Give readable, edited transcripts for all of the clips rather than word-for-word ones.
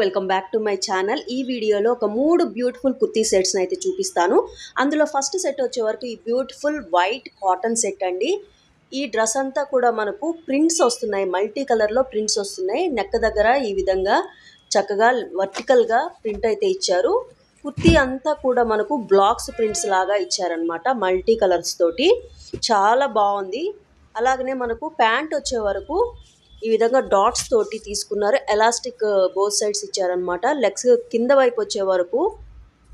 Welcome back to my channel. ఈ వీడియోలో ఒక 3 బ్యూటిఫుల్ కుర్తీ సెట్స్ని అయితే చూపిస్తాను. అందులో ఫస్ట్ సెట్ వచ్చే వరకు ఈ బ్యూటిఫుల్ వైట్ కాటన్ సెట్ అండి. ఈ డ్రెస్ అంతా కూడా మనకు ప్రింట్స్ వస్తున్నాయి, మల్టీ కలర్లో ప్రింట్స్ వస్తున్నాయి. నెక్ దగ్గర ఈ విధంగా చక్కగా వర్టికల్గా ప్రింట్ అయితే ఇచ్చారు. కుర్తీ అంతా కూడా మనకు బ్లాక్స్ ప్రింట్స్ లాగా ఇచ్చారనమాట, మల్టీ కలర్స్ తోటి. చాలా బాగుంది. అలాగనే మనకు ప్యాంట్ వచ్చే వరకు ఈ విధంగా డాట్స్ తోటి తీసుకున్నారు. ఎలాస్టిక్ బోత్ సైడ్స్ ఇచ్చారనమాట. లెగ్స్ కింద వైపు వచ్చే వరకు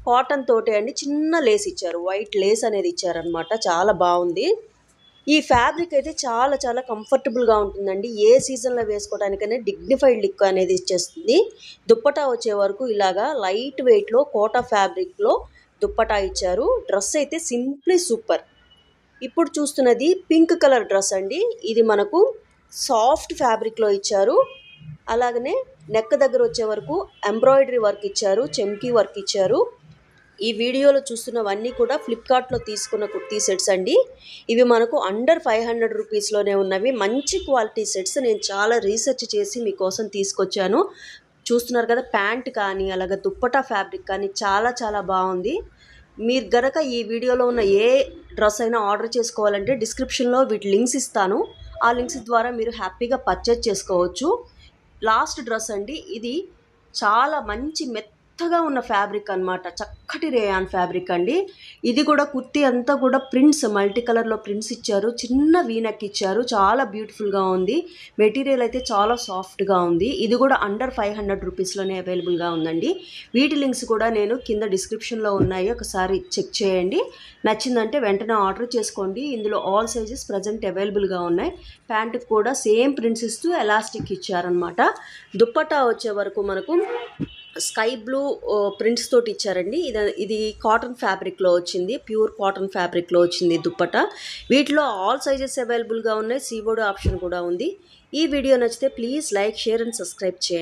కాటన్ తోటి అండి చిన్న లేస్ ఇచ్చారు, వైట్ లేస్ అనేది ఇచ్చారనమాట. చాలా బాగుంది. ఈ ఫ్యాబ్రిక్ అయితే చాలా చాలా కంఫర్టబుల్గా ఉంటుందండి. ఏ సీజన్లో వేసుకోవడానికనే డిగ్నిఫైడ్ లుక్ అనేది ఇచ్చేస్తుంది. దుప్పటా వచ్చే వరకు ఇలాగా లైట్ వెయిట్లో కోటా ఫ్యాబ్రిక్లో దుప్పటా ఇచ్చారు. డ్రెస్ అయితే సింప్లీ సూపర్. ఇప్పుడు చూస్తున్నది పింక్ కలర్ డ్రెస్ అండి. ఇది మనకు సాఫ్ట్ ఫ్యాబ్రిక్లో ఇచ్చారు. అలాగనే నెక్ దగ్గర వచ్చే వరకు ఎంబ్రాయిడరీ వర్క్ ఇచ్చారు, చెమ్కీ వర్క్ ఇచ్చారు. ఈ వీడియోలో చూస్తున్నవన్నీ కూడా ఫ్లిప్కార్ట్లో తీసుకున్న కుర్తీ సెట్స్ అండి. ఇవి మనకు అండర్ 500 రూపీస్లోనే ఉన్నవి. మంచి క్వాలిటీ సెట్స్. నేను చాలా రీసెర్చ్ చేసి మీకోసం తీసుకొచ్చాను. చూస్తున్నారు కదా, ప్యాంట్ కానీ అలాగే దుప్పటా ఫ్యాబ్రిక్ కానీ చాలా చాలా బాగుంది. మీరు గనక ఈ వీడియోలో ఉన్న ఏ డ్రెస్ అయినా ఆర్డర్ చేసుకోవాలంటే డిస్క్రిప్షన్లో వీటి లింక్స్ ఇస్తాను. ఆ లింక్స్ ద్వారా మీరు హ్యాపీగా పర్చేజ్ చేసుకోవచ్చు. లాస్ట్ డ్రెస్ అండి. ఇది చాలా మంచి మెత్తగా ఉన్న ఫ్యాబ్రిక్ అనమాట. చక్కటి రేయాన్ ఫ్యాబ్రిక్ అండి. ఇది కూడా కుర్తీ అంతా కూడా ప్రింట్స్, మల్టీ కలర్లో ప్రింట్స్ ఇచ్చారు. చిన్న వీనెక్ ఇచ్చారు. చాలా బ్యూటిఫుల్గా ఉంది. మెటీరియల్ అయితే చాలా సాఫ్ట్గా ఉంది. ఇది కూడా అండర్ 500 రూపీస్లోనే అవైలబుల్గా ఉందండి. వీటి లింక్స్ కూడా నేను కింద డిస్క్రిప్షన్లో ఉన్నాయి, ఒకసారి చెక్ చేయండి. నచ్చిందంటే వెంటనే ఆర్డర్ చేసుకోండి. ఇందులో ఆల్ సైజెస్ ప్రజెంట్ అవైలబుల్గా ఉన్నాయి. ప్యాంటుకు కూడా సేమ్ ప్రింట్స్ ఇస్తూ ఎలాస్టిక్ ఇచ్చారనమాట. దుప్పటా వచ్చే వరకు మనకు స్కై బ్లూ ప్రింట్స్ తోటి ఇచ్చారండి. ఇది కాటన్ ఫ్యాబ్రిక్లో వచ్చింది, ప్యూర్ కాటన్ ఫ్యాబ్రిక్లో వచ్చింది దుప్పటా. వీటిలో ఆల్ సైజెస్ అవైలబుల్గా ఉన్నాయి. సీబోర్డ్ ఆప్షన్ కూడా ఉంది. ఈ వీడియో నచ్చితే please like, share and subscribe చేయండి.